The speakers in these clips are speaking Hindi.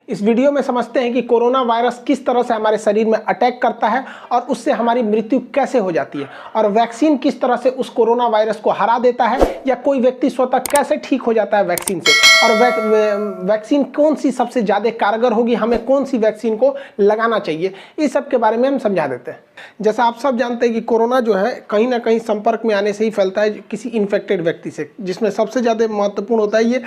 इस वीडियो में समझते हैं कि कोरोना वायरस किस तरह से हमारे शरीर में अटैक करता है और उससे हमारी मृत्यु कैसे हो जाती है, और वैक्सीन किस तरह से उस कोरोना वायरस को हरा देता है, या कोई व्यक्ति स्वतः कैसे ठीक हो जाता है वैक्सीन से, और वैक्सीन कौन सी सबसे ज़्यादा कारगर होगी, हमें कौन सी वैक्सीन को लगाना चाहिए, इस सब के बारे में हम समझा देते हैं। जैसा आप सब जानते हैं कि कोरोना जो है कहीं ना कहीं संपर्क में आने से ही फैलता है किसी इन्फेक्टेड व्यक्ति से, जिसमें सबसे ज़्यादा महत्वपूर्ण होता है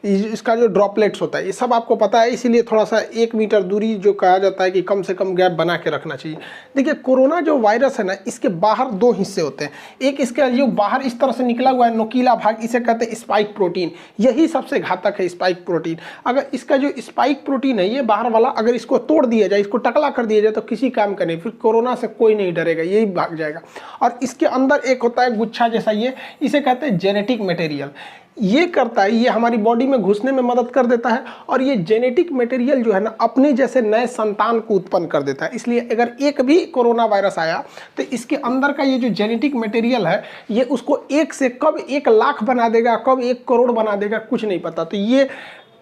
इसका जो ड्रॉपलेट्स होता है, ये सब आपको पता है। इसीलिए थोड़ा सा 1 मीटर दूरी जो कहा जाता है कि कम से कम गैप बना के रखना चाहिए। देखिए, कोरोना जो वायरस है ना, इसके बाहर 2 हिस्से होते हैं। एक इसका जो बाहर इस तरह से निकला हुआ है नोकीला भाग, इसे कहते हैं स्पाइक प्रोटीन। यही सबसे घातक है, स्पाइक प्रोटीन। अगर इसका जो स्पाइक प्रोटीन है, ये बाहर वाला, अगर इसको तोड़ दिया जाए, इसको टकला कर दिया जाए, तो किसी काम का नहीं, फिर कोरोना से कोई नहीं डरेगा, यही भाग जाएगा। और इसके अंदर एक होता है गुच्छा जैसा, ये इसे कहते हैं जेनेटिक मटेरियल। ये करता है, ये हमारी बॉडी में घुसने में मदद कर देता है, और ये जेनेटिक मटेरियल जो है ना, अपने जैसे नए संतान को उत्पन्न कर देता है। इसलिए अगर एक भी कोरोना वायरस आया तो इसके अंदर का ये जो जेनेटिक मटेरियल है, ये उसको 1 से कब 1 लाख बना देगा, कब 1 करोड़ बना देगा, कुछ नहीं पता। तो ये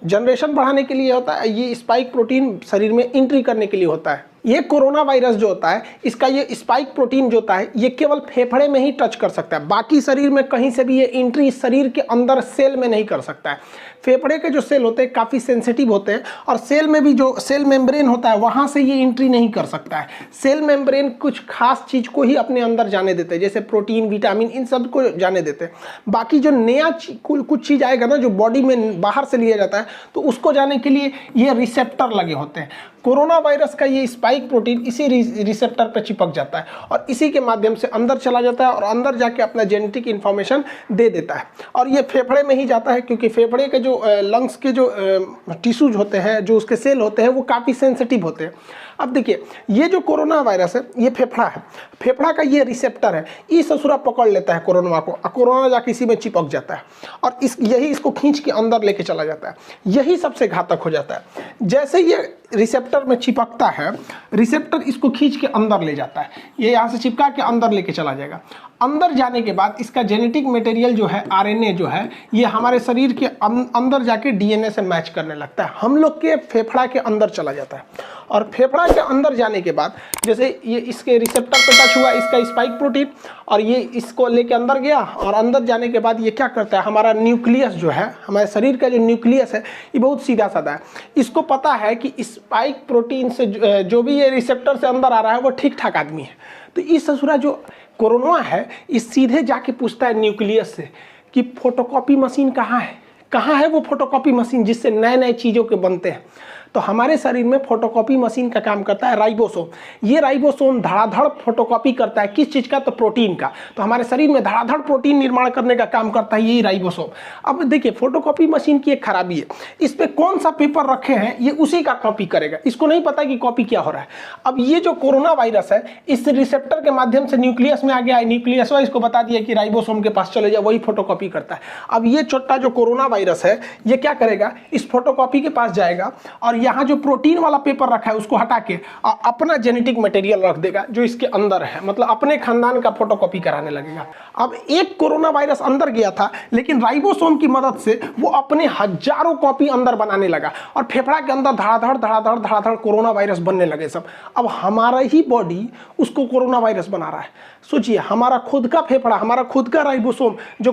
जनरेशन बढ़ाने के लिए होता है, ये स्पाइक प्रोटीन शरीर में एंट्री करने के लिए होता है। ये कोरोना वायरस जो होता है, इसका ये स्पाइक प्रोटीन जो होता है, ये केवल फेफड़े में ही टच कर सकता है, बाकी शरीर में कहीं से भी ये एंट्री शरीर के अंदर सेल में नहीं कर सकता है। फेफड़े के जो सेल होते हैं काफ़ी सेंसिटिव होते हैं, और सेल में भी जो सेल मेम्ब्रेन होता है, वहाँ से ये एंट्री नहीं कर सकता है। सेल मेम्ब्रेन कुछ खास चीज़ को ही अपने अंदर जाने देते हैं, जैसे प्रोटीन, विटामिन, इन सब को जाने देते हैं। बाकी जो नया कुछ चीज़ आएगा ना, जो बॉडी में बाहर से लिया जाता है, तो उसको जाने के लिए ये रिसेप्टर लगे होते हैं। कोरोना वायरस का ये स्पाइक प्रोटीन इसी रिसेप्टर पर चिपक जाता है, और इसी के माध्यम से अंदर चला जाता है, और अंदर जाके अपना जेनेटिक इन्फॉर्मेशन दे देता है। और ये फेफड़े में ही जाता है, क्योंकि फेफड़े के जो लंग्स के जो टिश्यूज होते हैं, जो उसके सेल होते हैं, वो काफ़ी सेंसिटिव होते हैं। अब देखिए, ये जो कोरोना वायरस है, ये फेफड़ा है, फेफड़ा का ये रिसेप्टर है, ये ससुरा पकड़ लेता है कोरोना को, और कोरोना जाके इसी में चिपक जाता है, और यही इसको खींच के अंदर लेके चला जाता है। यही सबसे घातक हो जाता है। जैसे ये रिसेप्टर में चिपकता है, रिसेप्टर इसको खींच के अंदर ले जाता है, ये यहाँ से चिपका के अंदर लेके चला जाएगा। अंदर जाने के बाद इसका जेनेटिक मटेरियल जो है, आरएनए जो है, ये हमारे शरीर के अंदर जाके डीएनए से मैच करने लगता है, हम लोग के फेफड़ा के अंदर चला जाता है। और फेफड़ा के अंदर जाने के बाद, जैसे ये इसके रिसेप्टर पे टच हुआ इसका स्पाइक प्रोटीन, और ये इसको लेके अंदर गया, और अंदर जाने के बाद ये क्या करता है, हमारा न्यूक्लियस जो है, हमारे शरीर का जो न्यूक्लियस है, ये बहुत सीधा साधा है। इसको पता है कि स्पाइक प्रोटीन से जो भी ये रिसेप्टर से अंदर आ रहा है, वो ठीक ठाक आदमी है। तो इस ससुरा जो कोरोना है, इस सीधे जाके पूछता है न्यूक्लियस से कि फोटोकॉपी मशीन कहाँ है, कहाँ है वो फोटोकॉपी मशीन जिससे नए नए चीज़ों के बनते हैं। तो हमारे शरीर में फोटोकॉपी मशीन का काम करता है राइबोसोम। ये राइबोसोम धड़ाधड़ फोटोकॉपी करता है, किस चीज़ का, तो प्रोटीन का। तो हमारे शरीर में धड़ाधड़ प्रोटीन निर्माण करने का काम करता है यही राइबोसोम। अब देखिए, फोटोकॉपी मशीन की एक खराबी है, इस पर कौन सा पेपर रखे हैं, ये उसी का कॉपी करेगा, इसको नहीं पता कि कॉपी क्या हो रहा है। अब ये जो कोरोना वायरस है, इस रिसेप्टर के माध्यम से न्यूक्लियस में आ गया है, न्यूक्लियस इसको बता दिया कि राइबोसोम के पास चले जाओ, वही फोटोकॉपी करता है। अब ये छोटा जो कोरोना वायरस है, ये क्या करेगा, इस फोटोकॉपी के पास जाएगा, और यहाँ जो प्रोटीन वाला पेपर रखा है उसको हटा के अपना जेनेटिक मटेरियल रख देगा जो इसके अंदर है, मतलब अपने खानदान का फोटोकॉपी कराने लगेगा। अब एक कोरोना वायरस अंदर गया था, लेकिन राइबोसोम की मदद से वो अपने हजारों कॉपी अंदर बनाने लगा, और फेफड़ा के अंदर धड़ाधड़ धड़ाधड़ धड़ाधड़ कोरोना वायरस बनने लगे सब। अब हमारा ही बॉडी उसको कोरोना वायरस बना रहा है। सोचिए, हमारा खुद का फेफड़ा, हमारा खुद का राइबोसोम जो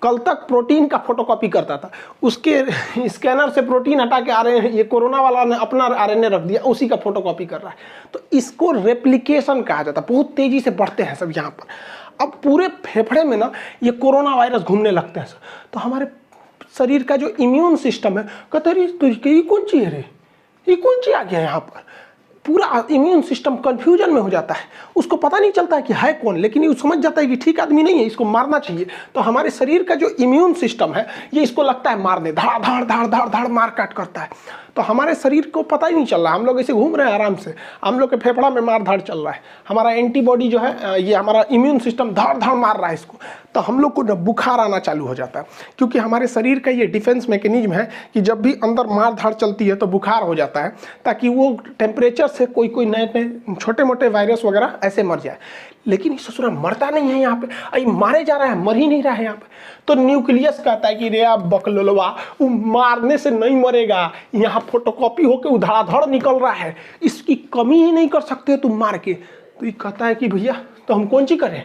कल तक प्रोटीन का फोटोकॉपी करता था, उसके स्कैनर से प्रोटीन हटा के आरएनए, ये कोरोना वाला ने अपना आरएनए रख दिया, उसी का फोटोकॉपी कर रहा है। तो इसको रेप्लिकेशन कहा जाता है। बहुत तेजी से बढ़ते हैं सब यहाँ पर। अब पूरे फेफड़े में ना ये कोरोना वायरस घूमने लगते हैं। तो हमारे शरीर का जो इम्यून सिस्टम है, कहते हैं ये कौन चीज़ है रे, ये कौन चीज़ आ गया यहाँ पर। पूरा इम्यून सिस्टम कंफ्यूजन में हो जाता है, उसको पता नहीं चलता है कि है कौन, लेकिन ये समझ जाता है कि ठीक आदमी नहीं है, इसको मारना चाहिए। तो हमारे शरीर का जो इम्यून सिस्टम है, ये इसको लगता है मारने, धड़ धड़ धड़ धड़ धड़ मार काट करता है। तो हमारे शरीर को पता ही नहीं चल रहा, हम लोग ऐसे घूम रहे हैं आराम से, हम लोग के फेफड़ा में मार धाड़ चल रहा है, हमारा एंटीबॉडी जो है, ये हमारा इम्यून सिस्टम धड़ धड़ मार रहा है इसको। तो हम लोग को बुखार आना चालू हो जाता है, क्योंकि हमारे शरीर का ये डिफेंस मैकेनिज्म है कि जब भी अंदर मार धाड़ चलती है तो बुखार हो जाता है, ताकि वो टेम्परेचर से कोई कोई नए नए छोटे मोटे वायरस वगैरह ऐसे मर जाए, लेकिन ये ससुरा मरता नहीं है यहाँ पे, अरे मारे जा रहा है, मर ही नहीं रहा है यहाँ पे। तो न्यूक्लियस कहता है कि रे आप बकलोलवा, वो मारने से नहीं मरेगा, यहाँ फोटोकॉपी होके उधड़ाधड़ निकल रहा है, इसकी कमी ही नहीं कर सकते तुम मार के। तो ये कहता है कि भैया तो हम कौन सी करें।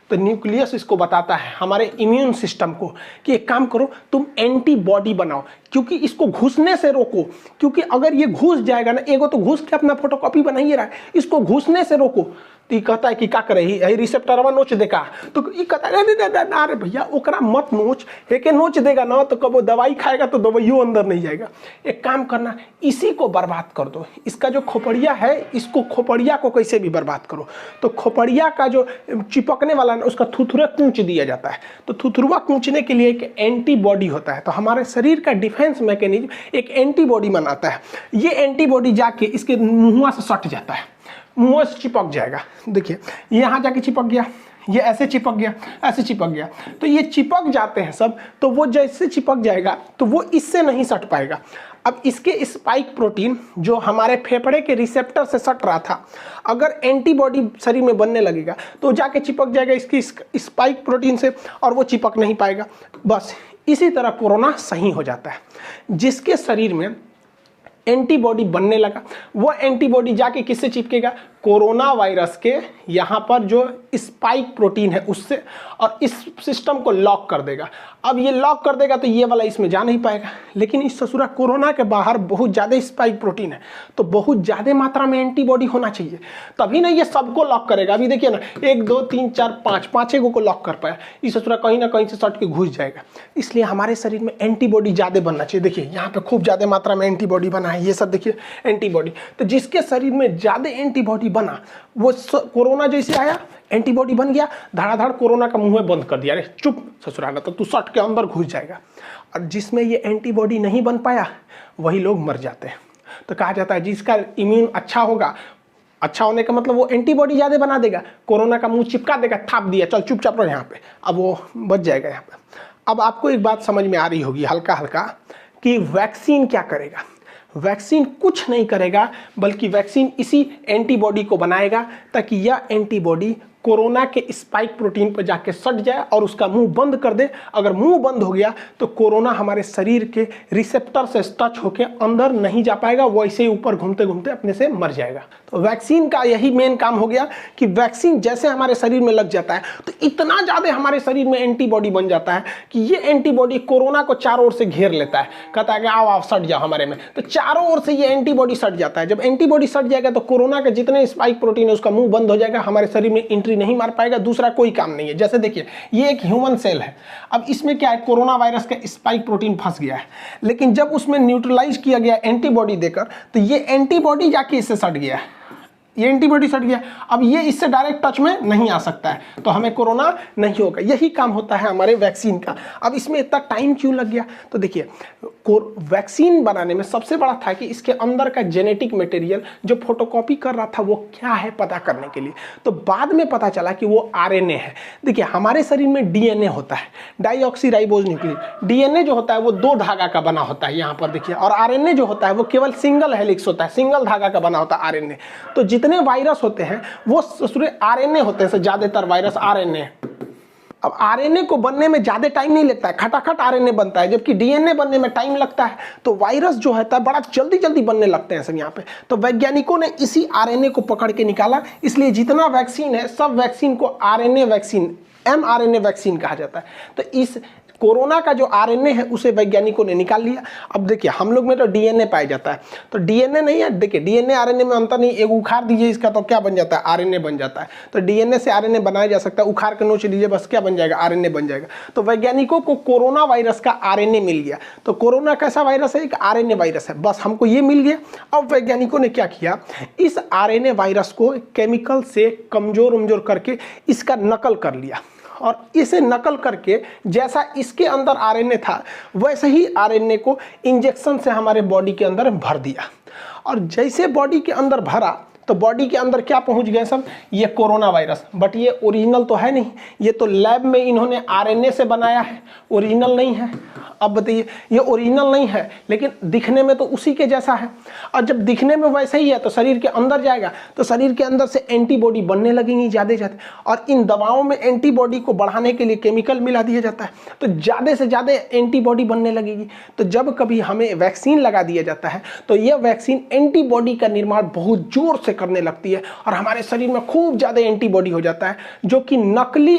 तो न्यूक्लियस इसको बताता है हमारे इम्यून सिस्टम को कि एक काम करो, तुम एंटीबॉडी बनाओ, क्योंकि इसको घुसने से रोको, क्योंकि अगर ये घुस जाएगा ना, एगो तो घुस के अपना फोटोकॉपी बना ही रहा है, इसको घुसने से रोको। तो ये कहता है कि क्या करे, ही रिसेप्टरवा नोच देगा। तो ये कहता है ना रे भैया ओकरा मत नोच, एके नोच देगा ना तो कब वो दवाई खाएगा तो दवाइयों अंदर नहीं जाएगा। एक काम करना, इसी को बर्बाद कर दो, इसका जो खोपड़िया है, इसको खोपड़िया को कैसे भी बर्बाद करो। तो खोपड़िया का जो चिपकने वाला ना, उसका थुथुरा कूच दिया जाता है। तो थुथुरवा कूचने के लिए एक एंटीबॉडी होता है। तो हमारे शरीर का डिफेंस मैकेनिज्म एक एंटीबॉडी बनाता है। ये एंटीबॉडी जाके इसके मुँह से सट जाता है, मुंह से चिपक जाएगा। देखिए यहाँ जाके चिपक गया, ये ऐसे चिपक गया, ऐसे चिपक गया। तो ये चिपक जाते हैं सब, तो वो जैसे चिपक जाएगा तो वो इससे नहीं सट पाएगा। अब इसके स्पाइक प्रोटीन जो हमारे फेफड़े के रिसेप्टर से सट रहा था, अगर एंटीबॉडी शरीर में बनने लगेगा तो जाके चिपक जाएगा इसकी स्पाइक प्रोटीन से, और वो चिपक नहीं पाएगा। बस इसी तरह कोरोना सही हो जाता है। जिसके शरीर में एंटीबॉडी बनने लगा, वो एंटीबॉडी जाके किससे चिपकेगा, कोरोना वायरस के यहाँ पर जो स्पाइक प्रोटीन है उससे, और इस सिस्टम को लॉक कर देगा। अब ये लॉक कर देगा तो ये वाला इसमें जा नहीं पाएगा। लेकिन इस ससुरा कोरोना के बाहर बहुत ज़्यादा स्पाइक प्रोटीन है, तो बहुत ज़्यादा मात्रा में एंटीबॉडी होना चाहिए, तभी ना ये सबको लॉक करेगा। अभी देखिए ना, 1 2 3 4 5 पाँचें को लॉक कर पाया, इस ससुरा कहीं ना कहीं से सट के घुस जाएगा। इसलिए हमारे शरीर में एंटीबॉडी ज़्यादा बनना चाहिए। देखिए यहाँ पे खूब ज़्यादा मात्रा में एंटीबॉडी बना है, ये सब देखिए एंटीबॉडी। तो जिसके शरीर में ज़्यादा एंटीबॉडी बना, वो कोरोना जैसे आया एंटीबॉडी बन गया, धड़ाधड़ कोरोना का मुंह बंद कर दिया, अरे चुप ससुराना, तो तू सट के अंदर घुस जाएगा। और जिसमें ये एंटीबॉडी नहीं बन पाया वही लोग मर जाते हैं। तो कहा जाता है जिसका इम्यून अच्छा होगा, अच्छा होने का मतलब वो एंटीबॉडी ज़्यादा बना देगा, कोरोना का मुंह चिपका देगा, थाप दिया, चल चुपचाप रहो यहाँ पे, अब वो बच जाएगा यहाँ पे। अब आपको एक बात समझ में आ रही होगी हल्का हल्का कि वैक्सीन क्या करेगा। वैक्सीन कुछ नहीं करेगा, बल्कि वैक्सीन इसी एंटीबॉडी को बनाएगा ताकि यह एंटीबॉडी कोरोना के स्पाइक प्रोटीन पर जाके सट जाए और उसका मुंह बंद कर दे। अगर मुंह बंद हो गया तो कोरोना हमारे शरीर के रिसेप्टर से टच होकर अंदर नहीं जा पाएगा, वो ऐसे ही ऊपर घूमते घूमते अपने से मर जाएगा। तो वैक्सीन का यही मेन काम हो गया कि वैक्सीन जैसे हमारे शरीर में लग जाता है तो इतना ज़्यादा हमारे शरीर में एंटीबॉडी बन जाता है कि ये एंटीबॉडी कोरोना को चारों ओर से घेर लेता है, कहता है कि आओ आओ सट जाओ हमारे में। तो चारों ओर से ये एंटीबॉडी सट जाता है। जब एंटीबॉडी सट जाएगा तो कोरोना के जितने स्पाइक प्रोटीन है उसका मुंह बंद हो जाएगा, हमारे शरीर में एंट्री नहीं मार पाएगा, दूसरा कोई काम नहीं है। जैसे देखिए ये एक ह्यूमन सेल है, अब इसमें क्या है, कोरोना वायरस का स्पाइक प्रोटीन फंस गया है, लेकिन जब उसमें न्यूट्रलाइज किया गया एंटीबॉडी देकर तो ये एंटीबॉडी जाके इससे सट गया है, ये एंटीबॉडी सट गया। अब ये इससे डायरेक्ट टच में नहीं आ सकता है, तो हमें कोरोना नहीं होगा। यही काम होता है हमारे वैक्सीन का। अब इसमें इतना टाइम क्यों लग गया, तो देखिए वैक्सीन बनाने में सबसे बड़ा था कि इसके अंदर का जेनेटिक मटेरियल जो फोटोकॉपी कर रहा था वो क्या है पता करने के लिए। तो बाद में पता चला कि वो आरएनए है। देखिए हमारे शरीर में डीएनए होता है, डाईऑक्सीराइबोज न्यूक्लियोटाइड। डीएनए जो होता है वो 2 धागा का बना होता है यहाँ पर देखिए, और आरएनए जो होता है वो केवल सिंगल हेलिक्स होता है, सिंगल धागा का बना होता है आरएनए। तो जितने वायरस होते हैं वो आरएनए होते हैं, ज्यादातर वायरस आरएनए। अब आरएनए को बनने में ज्यादा टाइम नहीं लगता है, खटाखट आरएनए बनता है, जबकि डीएनए बनने में टाइम लगता है। तो वायरस जो है बड़ा जल्दी जल्दी बनने लगते हैं सब यहाँ पे। तो वैज्ञानिकों ने इसी आरएनए को पकड़ के निकाला, इसलिए जितना वैक्सीन है सब वैक्सीन को आरएनए वैक्सीन, एमआरएनए वैक्सीन कहा जाता है। तो इस कोरोना का जो आरएनए है उसे वैज्ञानिकों ने निकाल लिया। अब देखिए हम लोग में तो डीएनए पाया जाता है, तो डीएनए नहीं है, देखिए डीएनए आरएनए में अंतर नहीं। एक उखाड़ दीजिए इसका तो क्या बन जाता है, आरएनए बन जाता है। तो डीएनए से आरएनए बनाया जा सकता है, उखाड़ के नोच दीजिए बस क्या बन जाएगा, आरएनए बन जाएगा। तो वैज्ञानिकों को कोरोना वायरस का आरएनए मिल गया। तो कोरोना कैसा वायरस है, एक आरएनए वायरस है, बस हमको ये मिल गया। अब वैज्ञानिकों ने क्या किया, इस आरएनए वायरस को केमिकल से कमजोर करके इसका नकल कर लिया, और इसे नकल करके जैसा इसके अंदर आरएनए था वैसे ही आरएनए को इंजेक्शन से हमारे बॉडी के अंदर भर दिया। और जैसे बॉडी के अंदर भरा तो बॉडी के अंदर क्या पहुंच गए सब, ये कोरोना वायरस। बट ये ओरिजिनल तो है नहीं, ये तो लैब में इन्होंने आरएनए से बनाया है, ओरिजिनल नहीं है। अब बताइए, ये ओरिजिनल नहीं है लेकिन दिखने में तो उसी के जैसा है, और जब दिखने में वैसा ही है तो शरीर के अंदर जाएगा तो शरीर के अंदर से एंटीबॉडी बनने लगेंगी ज़्यादा ज़्यादा, और इन दवाओं में एंटीबॉडी को बढ़ाने के लिए केमिकल मिला दिया जाता है, तो ज़्यादा से ज़्यादा एंटीबॉडी बनने लगेगी। तो जब कभी हमें वैक्सीन लगा दिया जाता है तो यह वैक्सीन एंटीबॉडी का निर्माण बहुत जोर से करने लगती है और हमारे शरीर में खूब ज़्यादा एंटीबॉडी हो जाता है, जो कि नकली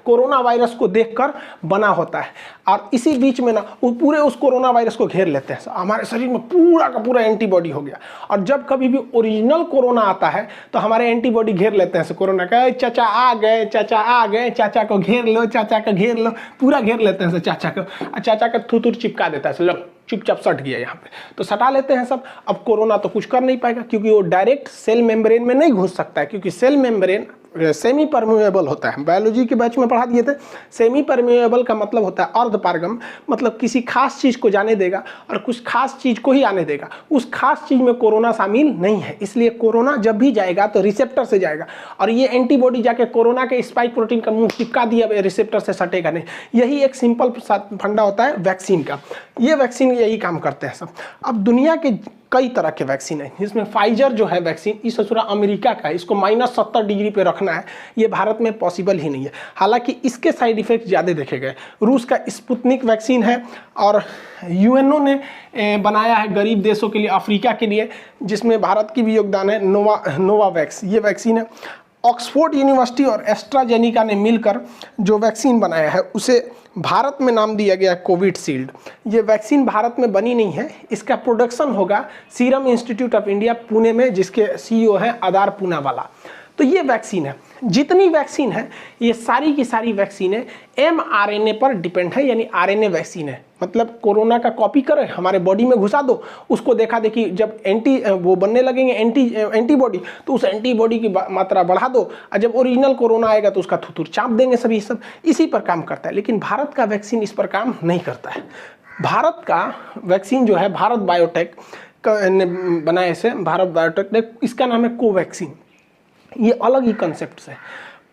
कोरोना वायरस को देखकर बना होता है। और इसी बीच में ना पूरे उस कोरोना वायरस को घेर लेते हैं, हमारे शरीर में पूरा का पूरा एंटीबॉडी हो गया। और जब कभी भी ओरिजिनल कोरोना आता है तो हमारे एंटीबॉडी घेर लेते हैं कोरोना का, चाचा आ गए, चाचा आ गए, चाचा को घेर लो, चाचा को घेर लो, पूरा घेर लेते हैं चाचा को, और चाचा का थूथूर चिपका देता है, लो चुपचाप सट गया यहाँ पे, तो सटा लेते हैं सब। अब कोरोना तो कुछ कर नहीं पाएगा क्योंकि वो डायरेक्ट सेल मेम्ब्रेन में नहीं घुस सकता है, क्योंकि सेल मेम्ब्रेन सेमी परमेबल होता है। बायोलॉजी के बैच में पढ़ा दिए थे, सेमी परमेबल का मतलब होता है अर्धपारगम, मतलब किसी खास चीज़ को जाने देगा और कुछ खास चीज़ को ही आने देगा, उस खास चीज़ में कोरोना शामिल नहीं है। इसलिए कोरोना जब भी जाएगा तो रिसेप्टर से जाएगा, और ये एंटीबॉडी जाके कोरोना के स्पाइक प्रोटीन का मुंह चिपका दिया, रिसेप्टर से सटेगा नहीं। यही एक सिंपल फंडा होता है वैक्सीन का, ये वैक्सीन यही काम करते हैं सब। अब दुनिया के कई तरह के वैक्सीन है, जिसमें फाइजर जो है वैक्सीन, इस ससुरा अमेरिका का है, इसको -70 डिग्री पे रखना है, ये भारत में पॉसिबल ही नहीं है, हालांकि इसके साइड इफेक्ट ज़्यादा देखे गए। रूस का स्पुतनिक वैक्सीन है, और यूएनओ ने बनाया है गरीब देशों के लिए, अफ्रीका के लिए, जिसमें भारत की भी योगदान है, नोवावैक्स ये वैक्सीन है। ऑक्सफोर्ड यूनिवर्सिटी और एस्ट्राजेनिका ने मिलकर जो वैक्सीन बनाया है उसे भारत में नाम दिया गया कोविशील्ड। ये वैक्सीन भारत में बनी नहीं है, इसका प्रोडक्शन होगा serum institute of India Pune में, जिसके सीईओ हैं आदार पूनावाला। तो ये वैक्सीन है, जितनी वैक्सीन है ये सारी की सारी वैक्सीनें mRNA पर डिपेंड है, यानी आरएनए वैक्सीन है। मतलब कोरोना का कॉपी करें, हमारे बॉडी में घुसा दो, उसको देखा देखी जब वो बनने लगेंगे एंटीबॉडी, तो उस एंटीबॉडी की मात्रा बढ़ा दो, और जब ओरिजिनल कोरोना आएगा तो उसका थुथुर चाप देंगे, सभी सब इसी पर काम करता है। लेकिन भारत का वैक्सीन इस पर काम नहीं करता है। भारत का वैक्सीन जो है भारत बायोटेक ने बनाया, इसे भारत बायोटेक ने, इसका नाम है कोवैक्सीन। ये अलग ही कंसेप्ट है।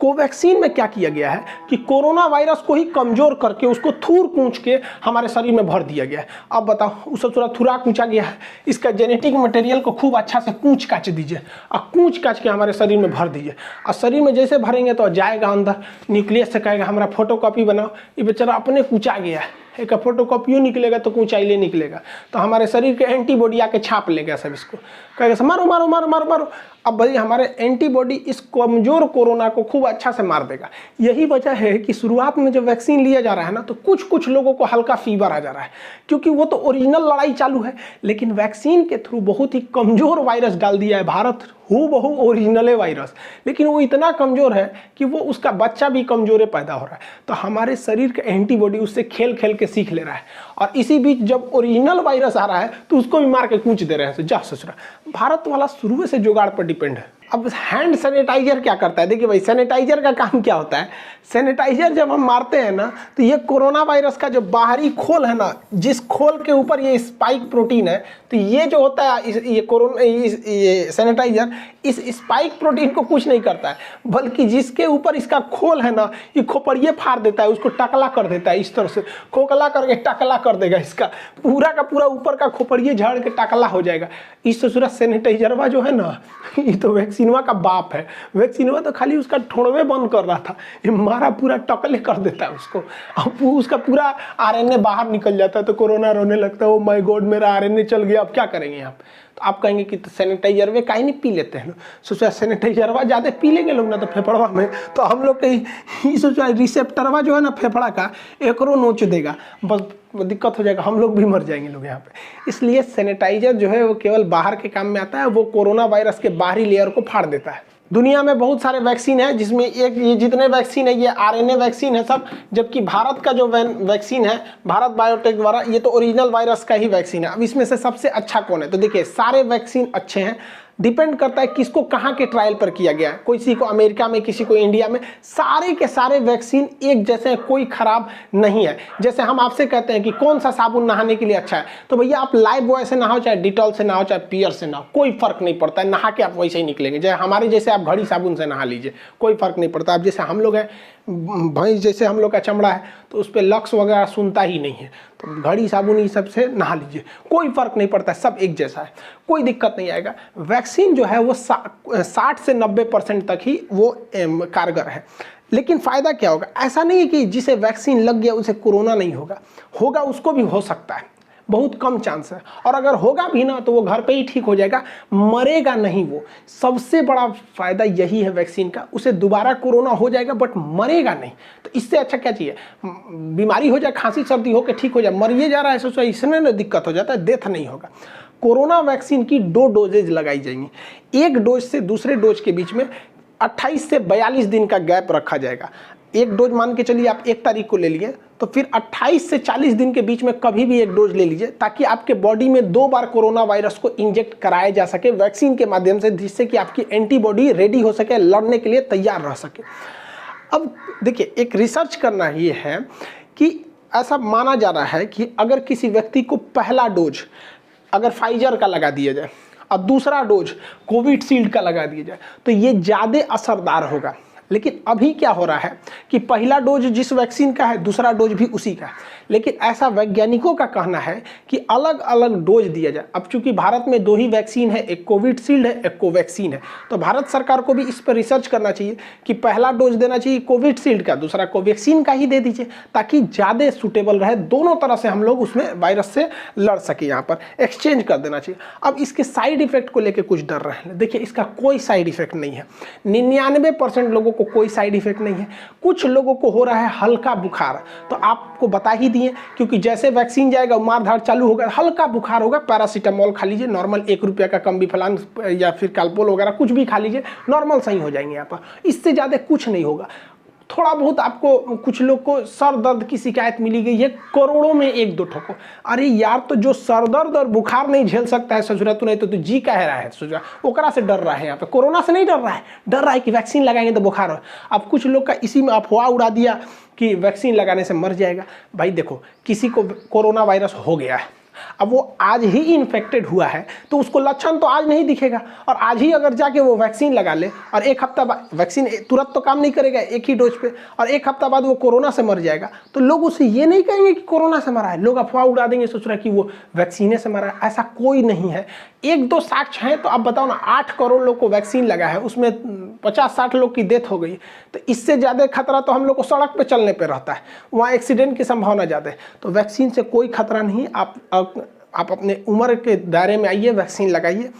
कोवैक्सीन में क्या किया गया है कि कोरोना वायरस को ही कमजोर करके उसको थूर कूच के हमारे शरीर में भर दिया गया है। अब बताओ, उसे थोड़ा थुरा कूचा गया है, इसका जेनेटिक मटेरियल को खूब अच्छा से कूच काच दीजिए और कूच काच के हमारे शरीर में भर दीजिए, और शरीर में जैसे भरेंगे तो जाएगा अंदर, न्यूक्लियस से कहेगा हमारा फोटोकॉपी बनाओ, ये बेचारा अपने कूचा गया है, एक फोटोकॉपी निकलेगा तो ऊंचाई निकलेगा, तो हमारे शरीर के एंटीबॉडी आके छाप लेगा सब, इसको कहेगा मारो मारो मारो मारो मारो। अब भाई हमारे एंटीबॉडी इस कमजोर कोरोना को खूब अच्छा से मार देगा। यही वजह है कि शुरुआत में जब वैक्सीन लिया जा रहा है ना, तो कुछ कुछ लोगों को हल्का फीवर आ जा रहा है, क्योंकि वो तो ओरिजिनल लड़ाई चालू है, लेकिन वैक्सीन के थ्रू बहुत ही कमजोर वायरस डाल दिया है भारत, हूबहू ओरिजिनल वायरस, लेकिन वो इतना कमजोर है कि वो उसका बच्चा भी कमजोर पैदा हो रहा है, तो हमारे शरीर का एंटीबॉडी उससे खेल खेल के सीख ले रहा है, और इसी बीच जब ओरिजिनल वायरस आ रहा है तो उसको भी मार के कूच दे रहे हैं। जा ससुरा, भारत वाला शुरू से जुगाड़ पर डिपेंड है। अब हैंड सैनिटाइजर क्या करता है, देखिए भाई, सैनिटाइजर का काम क्या होता है। सैनिटाइजर जब हम मारते हैं ना, तो ये कोरोना वायरस का जो बाहरी खोल है ना, जिस खोल के ऊपर ये स्पाइक प्रोटीन है, तो ये जो होता है ये सैनिटाइजर इस स्पाइक प्रोटीन को कुछ नहीं करता है, बल्कि जिसके ऊपर इसका खोल है ना, ये खोपड़िए फाड़ देता है, उसको टकला कर देता है, इस तरह से खोखला करके टकला कर देगा, इसका पूरा का पूरा ऊपर का खोपड़िए झाड़ के टकला हो जाएगा। इस ससुरा सैनिटाइजरवा जो है ना, ये तो वैक्सीनवा का बाप है। वैक्सीनवा तो खाली उसका ठोड़वे बंद कर रहा था, ये मारा पूरा टकले कर देता है उसको, अब उसका पूरा आरएनए बाहर निकल जाता है, तो कोरोना रोने लगता है, ओ माय गॉड मेरा आरएनए चल गया, अब क्या करेंगे यहाँ पे। तो आप कहेंगे कि सैनिटाइजर वे काहे नहीं पी लेते हैं, सोचा सैनिटाइजरवा ज़्यादा पी लेंगे लोग ना तो फेफड़वा में, तो हम लोग कहीं सोचा रिसेप्टरवा जो है ना फेफड़ा का, एकरो नोच देगा, बस दिक्कत हो जाएगा, हम लोग भी मर जाएंगे लोग यहाँ पे। इसलिए सैनिटाइजर जो है वो केवल बाहर के काम में आता है, वो कोरोना वायरस के बाहरी लेयर को फाड़ देता है। दुनिया में बहुत सारे वैक्सीन है, जिसमें एक ये जितने वैक्सीन है ये आरएनए वैक्सीन है सब, जबकि भारत का जो वैक्सीन है भारत बायोटेक द्वारा, ये तो ओरिजिनल वायरस का ही वैक्सीन है। अब इसमें से सबसे अच्छा कौन है, तो देखिए सारे वैक्सीन अच्छे हैं, डिपेंड करता है किसको कहाँ के ट्रायल पर किया गया है, किसी को अमेरिका में, किसी को इंडिया में, सारे के सारे वैक्सीन एक जैसे हैं, कोई खराब नहीं है। जैसे हम आपसे कहते हैं कि कौन सा साबुन नहाने के लिए अच्छा है, तो भैया आप लाइफ बॉय से नहाओ, चाहे डिटॉल से नहाओ, चाहे पियर से नहाओ, कोई फर्क नहीं पड़ता है, नहा के आप वैसे ही निकलेंगे। जैसे हमारे जैसे आप घड़ी साबुन से नहा लीजिए, कोई फर्क नहीं पड़ता। अब जैसे हम लोग हैं भैंस जैसे हम लोग का चमड़ा है तो उस पर लक्स वगैरह सुनता ही नहीं है, तो घड़ी साबुन ये सब से नहा लीजिए, कोई फर्क नहीं पड़ता, सब एक जैसा है, कोई दिक्कत नहीं आएगा। वैक्सीन जो है वो 60 से 90% तक ही वो कारगर है। लेकिन फ़ायदा क्या होगा? ऐसा नहीं है कि जिसे वैक्सीन लग गया उसे कोरोना नहीं होगा, होगा, उसको भी हो सकता है, बहुत कम चांस है। और अगर होगा भी ना तो वो घर पे ही ठीक हो जाएगा, मरेगा नहीं वो। सबसे बड़ा फायदा यही है वैक्सीन का, उसे दोबारा कोरोना हो जाएगा बट मरेगा नहीं। तो इससे अच्छा क्या चाहिए? बीमारी हो जाए, खांसी सर्दी हो के ठीक हो जाए, मरिए जा रहा है सोचा, इसमें ना दिक्कत हो जाता है, डेथ नहीं होगा। कोरोना वैक्सीन की 2 डोजेज लगाई जाएंगी। एक डोज से दूसरे डोज के बीच में 28 से 42 दिन का गैप रखा जाएगा। एक डोज मान के चलिए आप 1 तारीख को ले लिए, तो फिर 28 से 40 दिन के बीच में कभी भी एक डोज ले लीजिए, ताकि आपके बॉडी में 2 बार कोरोना वायरस को इंजेक्ट कराया जा सके वैक्सीन के माध्यम से, जिससे कि आपकी एंटीबॉडी रेडी हो सके, लड़ने के लिए तैयार रह सके। अब देखिए, एक रिसर्च करना ये है कि ऐसा माना जा रहा है कि अगर किसी व्यक्ति को पहला डोज अगर फाइजर का लगा दिया जाए और दूसरा डोज कोविशील्ड का लगा दिया जाए तो ये ज़्यादा असरदार होगा। लेकिन अभी क्या हो रहा है कि पहला डोज जिस वैक्सीन का है, दूसरा डोज भी उसी का है। लेकिन ऐसा वैज्ञानिकों का कहना है कि अलग अलग डोज दिया जाए। अब चूंकि भारत में 2 ही वैक्सीन है, एक कोविशील्ड है, एक कोवैक्सीन है, तो भारत सरकार को भी इस पर रिसर्च करना चाहिए कि पहला डोज देना चाहिए कोविशील्ड का, दूसरा कोवैक्सीन का ही दे दीजिए, ताकि ज़्यादा सूटेबल रहे, दोनों तरह से हम लोग उसमें वायरस से लड़ सके। यहाँ पर एक्सचेंज कर देना चाहिए। अब इसके साइड इफेक्ट को लेकर कुछ डर रहे हैं, देखिए इसका कोई साइड इफेक्ट नहीं है। 99% लोगों को कोई साइड इफेक्ट नहीं है। कुछ लोगों को हो रहा है हल्का बुखार, तो आपको बता ही दिए, क्योंकि जैसे वैक्सीन जाएगा मारधाड़ चालू होगा, हल्का बुखार होगा, पैरासीटामोल खा लीजिए, नॉर्मल 1 रुपये का कम्बीफलान या फिर कैल्पोल वगैरह कुछ भी खा लीजिए, नॉर्मल सही हो जाएंगे। यहाँ पर इससे ज़्यादा कुछ नहीं होगा। थोड़ा बहुत आपको, कुछ लोग को सर दर्द की शिकायत मिली गई है, करोड़ों में 1-2 ठोको। अरे यार, तो जो सर दर्द और बुखार नहीं झेल सकता है ससुरा, तो नहीं तो जी कह रहा है ससुरा, ओकरा से डर रहा है। यहाँ पे कोरोना से नहीं डर रहा है, डर रहा है कि वैक्सीन लगाएंगे तो बुखार हो। अब कुछ लोग का इसी में अफवाह उड़ा दिया कि वैक्सीन लगाने से मर जाएगा। भाई देखो, किसी को कोरोना वायरस हो गया है, अब वो आज ही इन्फेक्टेड हुआ है तो उसको लक्षण तो आज नहीं दिखेगा, और आज ही अगर जाके वो वैक्सीन लगा ले और 1 हफ्ता बाद, वैक्सीन तुरंत तो काम नहीं करेगा एक ही डोज पे, और 1 हफ्ता बाद वो कोरोना से मर जाएगा, तो लोग उसे ये नहीं कहेंगे कि कोरोना से मरा है, लोग अफवाह उड़ा देंगे, सोच रहा है कि वो वैक्सीने से मरा है। ऐसा कोई नहीं है। 1-2 साक्ष्य हैं, तो आप बताओ ना, 8 करोड़ लोग को वैक्सीन लगा है, उसमें 50-60 लोग की डेथ हो गई, तो इससे ज़्यादा खतरा तो हम लोग को सड़क पे चलने पे रहता है, वहाँ एक्सीडेंट की संभावना ज़्यादा है। तो वैक्सीन से कोई खतरा नहीं। आप अपने उम्र के दायरे में आइए, वैक्सीन लगाइए।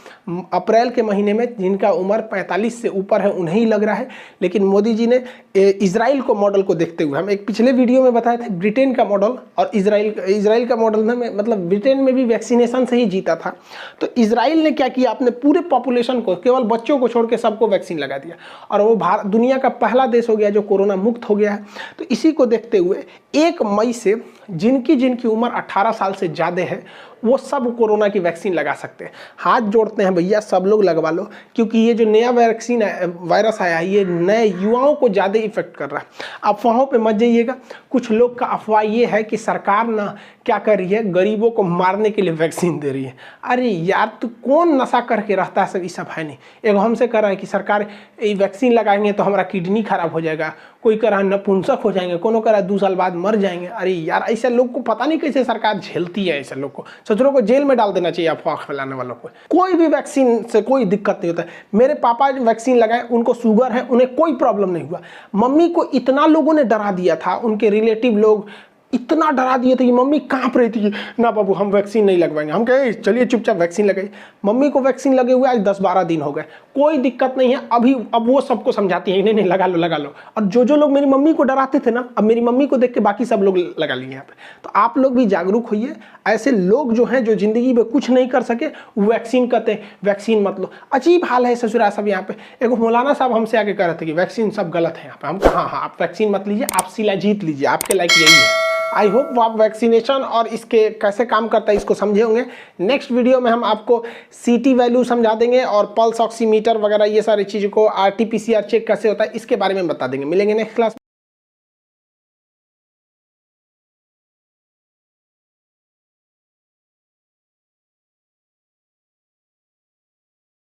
अप्रैल के महीने में जिनका उम्र 45 से ऊपर है उन्हें ही लग रहा है। लेकिन मोदी जी ने इजराइल को मॉडल को देखते हुए, हम एक पिछले वीडियो में बताए थे ब्रिटेन का मॉडल और इजराइल का मॉडल में, मतलब ब्रिटेन में भी वैक्सीनेशन से ही जीता था। तो इजराइल ने क्या किया, अपने पूरे पॉपुलेशन को, केवल बच्चों को छोड़ के सबको वैक्सीन लगा दिया, और वो दुनिया का पहला देश हो गया जो कोरोना मुक्त हो गया है। तो इसी को देखते हुए 1 मई से जिनकी उम्र 18 साल से ज़्यादा है वो सब कोरोना की वैक्सीन लगा सकते हैं। हाथ जोड़ते हैं भैया, सब लोग लगवा लो, क्योंकि ये जो नया वैक्सीन वायरस आया है ये नए युवाओं को ज़्यादा इफेक्ट कर रहा है। अफवाहों पे मत जाइएगा। कुछ लोग का अफवाह ये है कि सरकार ना क्या कर रही है, गरीबों को मारने के लिए वैक्सीन दे रही है। अरे यार, तो कौन नशा करके रहता है, सब ये सब है नहीं। एक हमसे कह रहा है कि सरकार ये वैक्सीन लगाएंगे तो हमारा किडनी खराब हो जाएगा, कोई कह रहा है नपुंसक हो जाएंगे, कोनो कह रहा है 2 साल बाद मर जाएंगे। अरे यार, ऐसे लोग को पता नहीं कैसे सरकार झेलती है। ऐसे लोग को, सचरों को जेल में डाल देना चाहिए अफवाह फैलाने वालों को। कोई भी वैक्सीन से कोई दिक्कत नहीं होता है। मेरे पापा वैक्सीन लगाए, उनको शुगर है, उन्हें कोई प्रॉब्लम नहीं हुआ। मम्मी को इतना लोगों ने डरा दिया था, उनके रिलेटिव लोग इतना डरा दिए थे कि मम्मी कांप रही थी, ना बाबू हम वैक्सीन नहीं लगवाएंगे। हम कहे चलिए चुपचाप वैक्सीन लगाइए। मम्मी को वैक्सीन लगे हुए आज 10-12 दिन हो गए, कोई दिक्कत नहीं है। अब वो सबको समझाती है, नहीं नहीं लगा लो। और जो लोग मेरी मम्मी को डराते थे ना, अब मेरी मम्मी को देख के बाकी सब लोग लगा लिए यहाँ पे। तो आप लोग भी जागरूक होइए। ऐसे लोग जो हैं, जो जिंदगी में कुछ नहीं कर सके, वैक्सीन कहते हैं वैक्सीन मत लो। अजीब हाल है ससुरा सब यहाँ पे। एक मौलाना साहब हमसे आके कह रहे थे कि वैक्सीन सब गलत है यहाँ पे। हम कहा हाँ, आप वैक्सीन मत लीजिए, आप सिला जीत लीजिए, आपके लायक यही है। आई होप आप वैक्सीनेशन और इसके कैसे काम करता है इसको समझे होंगे। नेक्स्ट वीडियो में हम आपको CT वैल्यू समझा देंगे और पल्स ऑक्सीमीटर वगैरह ये सारी चीज़ों को, RT-PCR चेक कैसे होता है इसके बारे में बता देंगे। मिलेंगे नेक्स्ट क्लास।